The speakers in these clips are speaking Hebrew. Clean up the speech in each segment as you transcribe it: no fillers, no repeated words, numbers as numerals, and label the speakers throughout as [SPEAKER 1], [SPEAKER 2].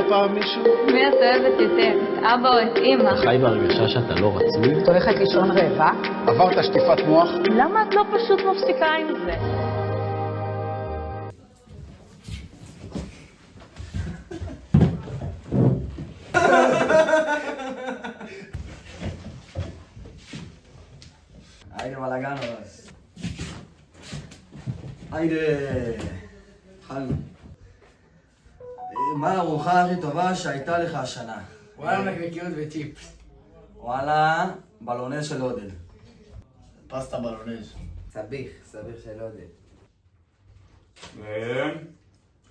[SPEAKER 1] פעם מישהו?
[SPEAKER 2] מי את אוהבת יותר, את אבא או את אמא?
[SPEAKER 3] חי בהרגשה שאתה לא רצוי?
[SPEAKER 4] את הולכת לישון רעבה?
[SPEAKER 1] עברת שטיפת מוח?
[SPEAKER 2] למה את לא פשוט מפסיקה עם זה?
[SPEAKER 5] היידה בלגנוס. היידה. התחלנו. מה הארוחה הכי טובה שהייתה לך השנה?
[SPEAKER 6] וואלה, נקניקיות וצ'יפס.
[SPEAKER 5] וואלה, בלונז של עודד.
[SPEAKER 6] פסטה בלונז.
[SPEAKER 7] סביח של עודד.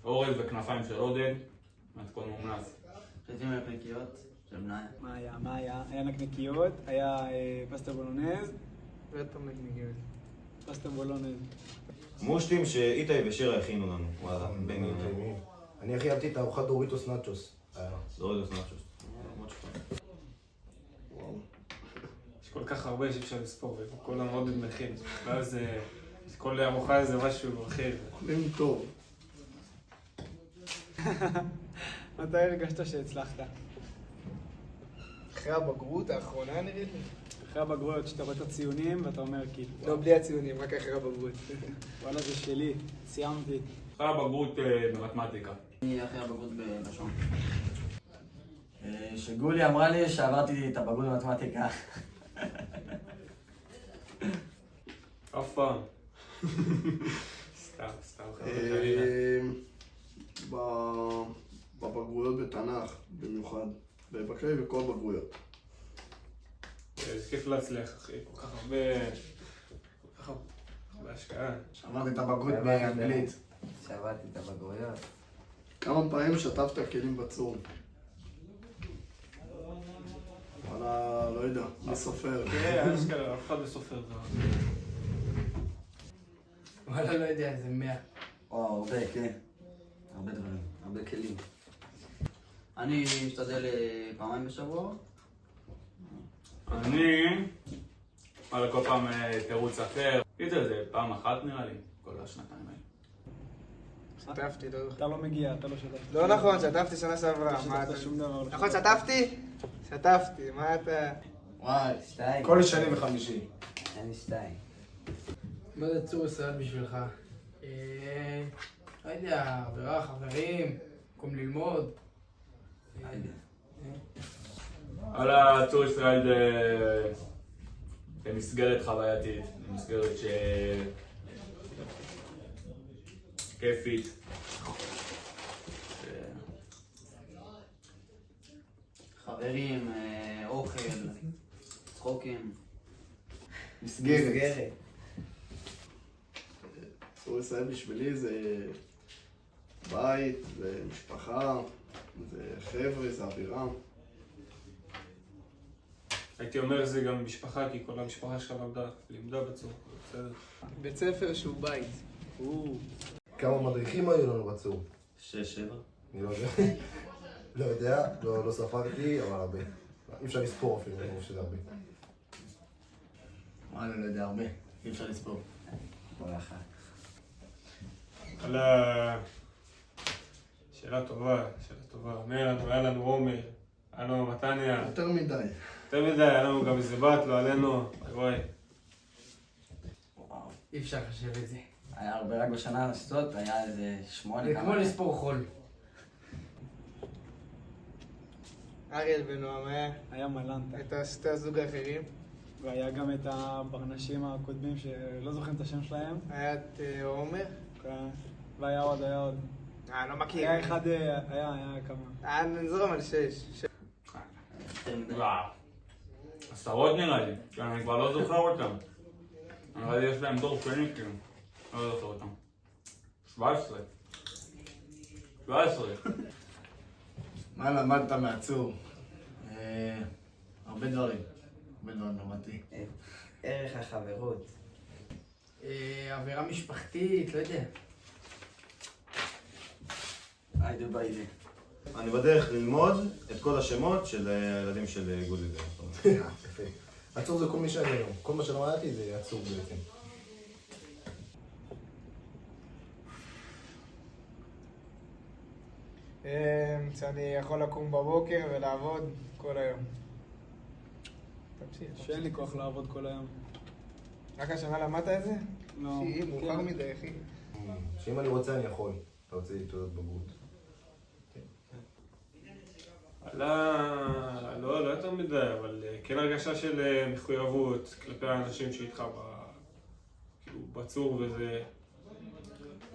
[SPEAKER 8] אורז וכנפיים של עודד, מתכון מומלץ.
[SPEAKER 5] חצי נקניקיות של בניה.
[SPEAKER 9] מה היה? היה נקניקיות, היה פסטה בולונז.
[SPEAKER 6] ועוד פעם נקניקיות.
[SPEAKER 9] פסטה בולונז.
[SPEAKER 10] מושטים שאיתי ושירה הכינו לנו. וואלה, בני.
[SPEAKER 11] אני הכי אהבתי את הארוחת דוריטוס נאצ'וס.
[SPEAKER 10] דוריטוס נאצ'וס.
[SPEAKER 12] יש כל כך הרבה שאפשר לספור, וכל המאוד מכין. ואז כל ארוחה זה משהו אחר.
[SPEAKER 6] אוכלים טוב.
[SPEAKER 9] מתי הרגשת שהצלחת?
[SPEAKER 6] אחרי הבגרות האחרונה נראית לי.
[SPEAKER 9] אחרי הבגרויות, שאתה רואה את הציונים ואתה אומר כאילו...
[SPEAKER 6] לא, בלי הציונים, רק אחרי הבגרות.
[SPEAKER 9] וואלה, זה שלי, סיימתי.
[SPEAKER 8] אחרי הבגרות במתמטיקה.
[SPEAKER 5] אני אחרי הבגרות בלשון. שגולי אמרה לי שעברתי את הבגרות במתמטיקה.
[SPEAKER 12] אף פעם. סתם.
[SPEAKER 6] בבגרויות בתנ"ך, במיוחד. בכלל בכל בגרויות.
[SPEAKER 12] זה כיף להצליח, אחי. כל כך הרבה השקעה.
[SPEAKER 6] עברתי את הבגרות באנגלית.
[SPEAKER 7] שעברתי את הבגרויות.
[SPEAKER 6] כמה פעמים שטפת כלים בצור? וואלה, לא יודע, מי סופר?
[SPEAKER 12] כן, יש כאלה, אף אחד לא סופר.
[SPEAKER 6] וואלה, לא יודע, זה 100.
[SPEAKER 5] וואו, הרבה, כן. הרבה דברים, הרבה כלים. אני משתדל פעמיים בשבוע.
[SPEAKER 8] אני... וואלה, כל פעם תירוץ אחר. זה פעם אחת נראה לי, כל השנתיים האלה.
[SPEAKER 6] שטפתי, לא...
[SPEAKER 9] אתה לא מגיע, אתה לא שטפת.
[SPEAKER 6] לא נכון, שטפתי שנה שעברה.
[SPEAKER 9] לא שטפת שום דבר.
[SPEAKER 6] נכון, שטפתי? שטפתי, מה אתה...
[SPEAKER 7] וואי, 2.
[SPEAKER 11] כל שני וחמישי.
[SPEAKER 7] אני 2.
[SPEAKER 6] מה זה צור ישראל בשבילך? לא יודע, עבירה, חברים, מקום ללמוד.
[SPEAKER 8] וואלה, צור ישראל זה מסגרת חווייתית, מסגרת כיפית.
[SPEAKER 5] חברים, אוכל, צחוקים.
[SPEAKER 6] מסגרת. צור ישראל בשבילי זה בית, זה משפחה, זה חבר'ה, זה אווירה.
[SPEAKER 12] הייתי אומר זה גם משפחה, כי כל המשפחה שלך לימדה בצור, בסדר. בית ספר שהוא בית.
[SPEAKER 11] כמה מדריכים היו לנו בצור?
[SPEAKER 5] 6-7.
[SPEAKER 11] אני לא יודע. לא יודע, לא ספרתי, אבל הרבה. אי אפשר לספור אפילו, אני חושב שזה הרבה.
[SPEAKER 5] וואלה, לא יודע, הרבה. אי אפשר לספור.
[SPEAKER 7] כל אחת.
[SPEAKER 12] וואלה, שאלה טובה. היה לנו עומר, היה לנו מתניה.
[SPEAKER 6] יותר מדי.
[SPEAKER 12] היה לנו גם איזה בת, לא עלינו. וואי.
[SPEAKER 6] אי אפשר לחשב את זה.
[SPEAKER 5] היה הרבה רק בשנה הזאת, היה איזה 8
[SPEAKER 6] זה כמו לספור חול. אריאל ונועם
[SPEAKER 9] היה מלנטה.
[SPEAKER 6] את שתי הזוג האחרים.
[SPEAKER 9] והיה גם את הברנשים הקודמים שלא זוכרים את השם שלהם.
[SPEAKER 6] היה את עומר.
[SPEAKER 9] כן. והיה עוד.
[SPEAKER 6] לא מכיר.
[SPEAKER 9] היה אחד, היה כמה.
[SPEAKER 6] נזרום על 6.
[SPEAKER 8] וואו. עשרות נראה לי, אני כבר לא זוכר אותם. נראה לי יש להם דור שני כאילו, לא זוכר אותם. 17.
[SPEAKER 6] מה למדת מהצור? הרבה דברים למדתי.
[SPEAKER 7] ערך החברות.
[SPEAKER 6] אווירה משפחתית, לא יודע.
[SPEAKER 5] היידה ביידה.
[SPEAKER 10] אני בדרך ללמוד את כל השמות של הילדים של גולי.
[SPEAKER 11] יפה. עצור זה כל מי שאני היום. כל מה שלמדתי זה עצור בעצם.
[SPEAKER 9] שאני יכול לקום בבוקר ולעבוד כל היום. תמשיך. שאין לי כוח לעבוד כל היום. רק השנה למדת את זה? לא. מאוחר מדי, אחי.
[SPEAKER 11] שאם אני רוצה אני יכול להוציא תעודת בגרות.
[SPEAKER 12] לא יותר מדי, אבל כן הרגשה של מחויבות כלפי האנשים שאיתך בצור וזה.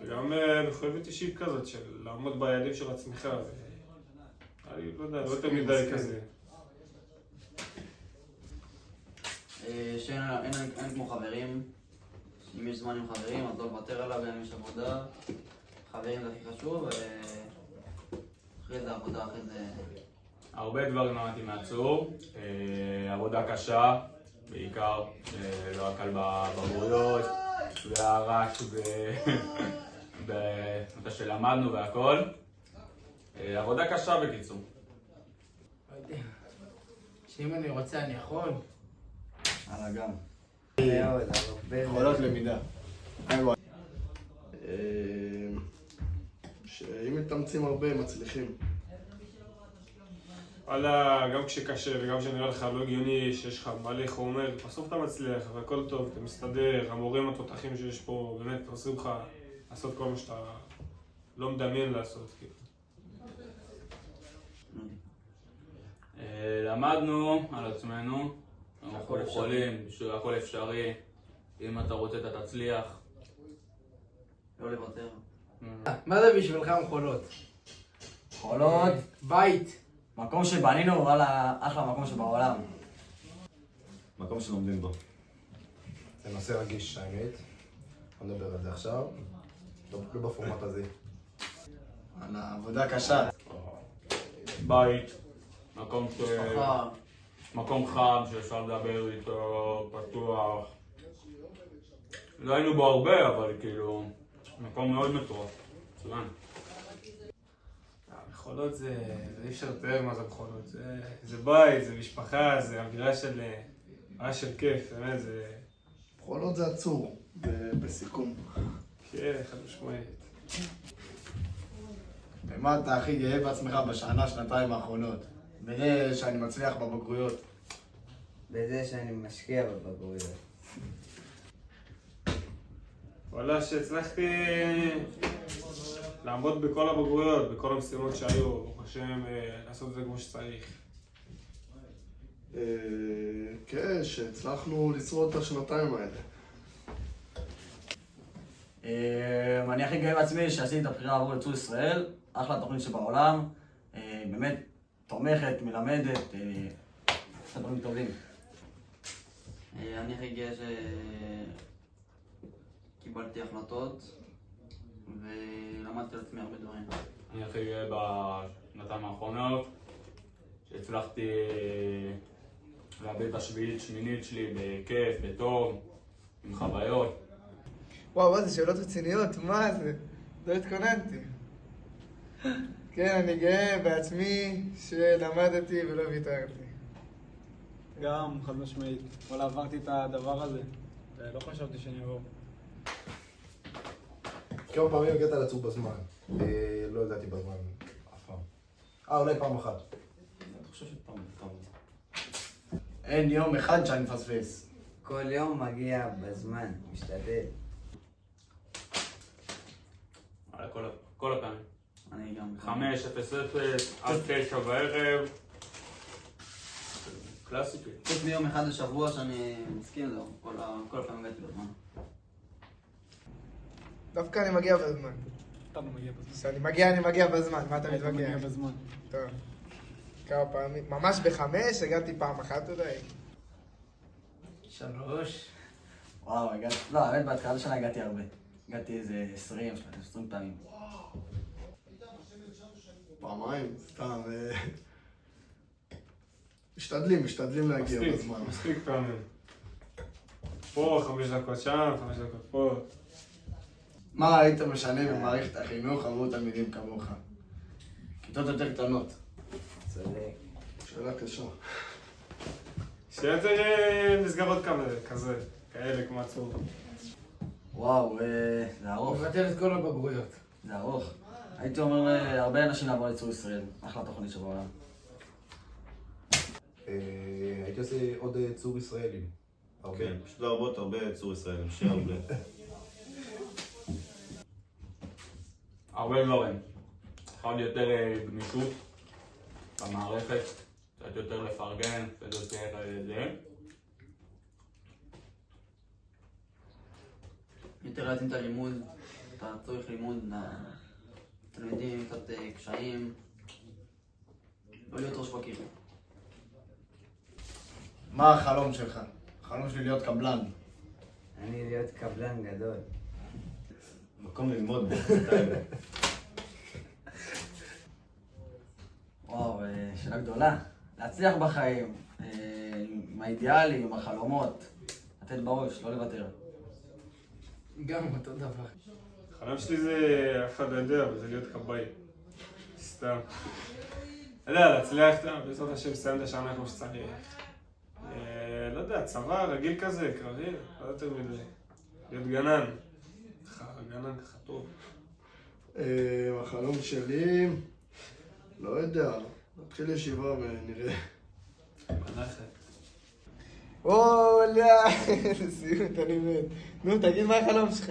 [SPEAKER 12] וגם מחויבות אישית כזאת של לעמוד ביעדים של עצמך. אני לא יודע, לא יותר מדי כזה.
[SPEAKER 5] שאין כמו חברים. אם יש זמן עם חברים, אז לא לוותר עליו, גם יש עבודה. חברים זה הכי חשוב, אחרי זה עבודה, אחרי זה...
[SPEAKER 8] הרבה דברים למדתי מהצור, עבודה קשה, בעיקר, לא רק על בבגרויות, והרק בנושא שלמדנו והכל. עבודה קשה בקיצור.
[SPEAKER 7] שאם אני רוצה אני יכול.
[SPEAKER 5] הלאה גם.
[SPEAKER 6] יכולות למידה. שאם מתאמצים הרבה, מצליחים.
[SPEAKER 12] וואלה, גם כשקשה וגם כשנראה לך לא הגיוני שיש לך מלא חומר, בסוף אתה מצליח והכל טוב, אתה מסתדר, המורים התותחים שיש פה באמת עושים לך לעשות כל מה שאתה לא מדמיין לעשות.
[SPEAKER 8] למדנו על עצמנו, אנחנו יכולים, הכל אפשרי, אם אתה רוצה אתה תצליח.
[SPEAKER 5] לא לוותר.
[SPEAKER 7] מה זה בשבילך מכולות?
[SPEAKER 5] חולות,
[SPEAKER 7] בית.
[SPEAKER 5] מקום שבנינו, וואלה, אחלה מקום שבעולם.
[SPEAKER 10] מקום שלומדים בו.
[SPEAKER 11] זה נושא רגיש, האמת. אני נדבר על זה עכשיו. לא בפורמט הזה.
[SPEAKER 6] על העבודה קשה.
[SPEAKER 8] בית, מקום
[SPEAKER 5] משפחה.
[SPEAKER 8] מקום חם שאפשר לדבר איתו, פתוח. לא היינו בו הרבה, אבל כאילו, מקום מאוד מטורף. מצוין.
[SPEAKER 12] מכולות זה אי אפשר לתאר מה זה מכולות. זה בית, זה משפחה, זה אווירה של כיף, באמת זה...
[SPEAKER 6] חולות זה עצור, בסיכום.
[SPEAKER 12] כן, חד משמעית.
[SPEAKER 6] במה אתה הכי גאה בעצמך בשנה, שנתיים האחרונות? בזה שאני מצליח בבגרויות.
[SPEAKER 7] בזה שאני משקיע בבגרויות.
[SPEAKER 12] וואלה, שהצלחתי לעמוד בכל הבגרויות, בכל המשימות שהיו, ברוך השם, לעשות את זה כמו שצריך.
[SPEAKER 6] כן, שהצלחנו לשרוד את השנתיים האלה.
[SPEAKER 5] אני הכי גאה בעצמי שעשיתי את הבחירה עבור לצור ישראל, אחלה תוכנית שבעולם, באמת תומכת, מלמדת, עושה דברים טובים. אני הכי גאה שקיבלתי החלטות ולמדתי על עצמי הרבה דברים.
[SPEAKER 8] אני הכי גאה בשנתיים האחרונות, שהצלחתי לאבד את השביעית, שמינית שלי בכיף, בטוב, עם חוויות.
[SPEAKER 9] וואו, מה זה שאלות רציניות? מה זה? לא התכוננתי. כן, אני גאה בעצמי שלמדתי ולא ויתרתי. גם, חד משמעית. וואלה, עברתי את הדבר הזה, ולא חשבתי שאני אעבור.
[SPEAKER 11] כמה פעמים הגעת לצור בזמן? לא ידעתי בזמן אף פעם. אולי פעם אחת.
[SPEAKER 5] אני חושב שפעם.
[SPEAKER 6] אין יום אחד שאני מפספס.
[SPEAKER 7] כל יום מגיע בזמן, משתדל.
[SPEAKER 8] כל הפעמים.
[SPEAKER 5] אני גם...
[SPEAKER 8] 5:00 עד 9 בערב. קלאסיקי.
[SPEAKER 5] חוץ מיום אחד לשבוע שאני מסכים לזה, כל הפעמים הגעתי בזמן.
[SPEAKER 9] דווקא אני מגיע בזמן. אתה לא מגיע בזמן. אני מגיע בזמן, מה אתה מתווכח? אני מגיע בזמן. טוב. כמה פעמים, ממש ב5 הגעתי פעם אחת אולי.
[SPEAKER 7] 3.
[SPEAKER 5] וואו, הגעתי... לא, האמת בהתחלה השנה הגעתי הרבה. הגעתי איזה 20 פעמים.
[SPEAKER 6] פעמיים, סתם. משתדלים להגיע בזמן.
[SPEAKER 12] מספיק פעמים. פה 5 דקות שם, 5 דקות פה.
[SPEAKER 6] מה היית משנה במערכת החינוך עבור תלמידים כמוך? כיתות יותר קטנות.
[SPEAKER 7] צודק.
[SPEAKER 6] שאלה קשה.
[SPEAKER 12] שיותר מסגרות כאלה כמו הצור.
[SPEAKER 5] וואו, זה ארוך.
[SPEAKER 7] מבטל את כל הבגרויות.
[SPEAKER 5] זה ארוך. הייתי אומר הרבה אנשים לעבור לצור ישראל. אחלה תוכנית שבעולם.
[SPEAKER 11] הייתי עושה עוד צור ישראלים. הרבה.
[SPEAKER 10] כן, פשוט להרבות הרבה צור ישראלים, שיהיה הרבה.
[SPEAKER 8] הרבה דברים. אחד יותר גמישות במערכת, קצת יותר לפרגן, קצת יותר זה.
[SPEAKER 1] יותר להתאים את הלימוד, אתה צריך לימוד לתלמידים, קצת קשיים, לא להיות ראש בקיר.
[SPEAKER 6] מה החלום שלך? החלום שלי להיות קבלן.
[SPEAKER 7] אני להיות קבלן גדול.
[SPEAKER 10] מקום ללמוד בטייבה.
[SPEAKER 5] וואו, שאלה גדולה. להצליח בחיים, עם האידיאלים, עם החלומות, לתת בראש, לא לוותר.
[SPEAKER 9] גם אותו דבר.
[SPEAKER 12] החלום שלי זה, אף אחד לא יודע, אבל זה להיות כבאי. סתם. לא יודע, להצליח, בעזרת השם, לסיים את השנה כמו שצריך. לא יודע, צבא, רגיל כזה, קרבי, לא יותר מדי. להיות גנן. גנן ככה טוב.
[SPEAKER 6] החלום שלי, לא יודע, נתחיל ישיבה ונראה.
[SPEAKER 12] מלאכת.
[SPEAKER 9] וואלה, איזה סיוט, אני מת. נו, תגיד מה החלום שלך.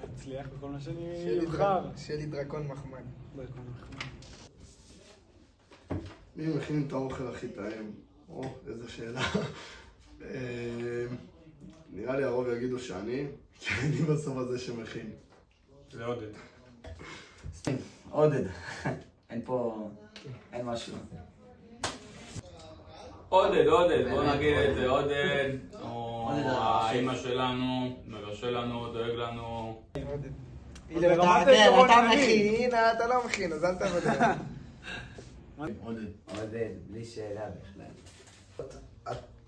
[SPEAKER 12] הצליח בכל מה שאני אבחר.
[SPEAKER 9] שיהיה לי דרקון מחמד.
[SPEAKER 6] מי מכין את האוכל הכי טעים? או, איזה שאלה. נראה לי הרוב יגידו שאני, כי אני בסוף הזה שמכין.
[SPEAKER 12] זה עודד.
[SPEAKER 5] עודד. אין פה... אין משהו.
[SPEAKER 8] עודד, בוא נגיד את זה, עודד. האמא שלנו, מבשל לנו, דואג לנו.
[SPEAKER 9] אתה מכין, אתה לא מכין, אז אל תעבוד.
[SPEAKER 6] עודד.
[SPEAKER 7] עודד, בלי שאלה בכלל.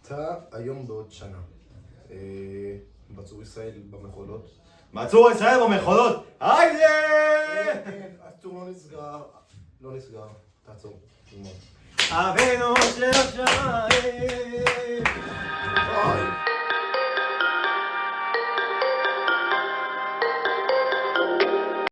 [SPEAKER 11] אתה היום בעוד שנה. בצור ישראל במכולות.
[SPEAKER 10] מצור ישראל במכולות! היידה!
[SPEAKER 11] הצור לא נסגר. לא נסגר. תעצור.
[SPEAKER 10] אבינו של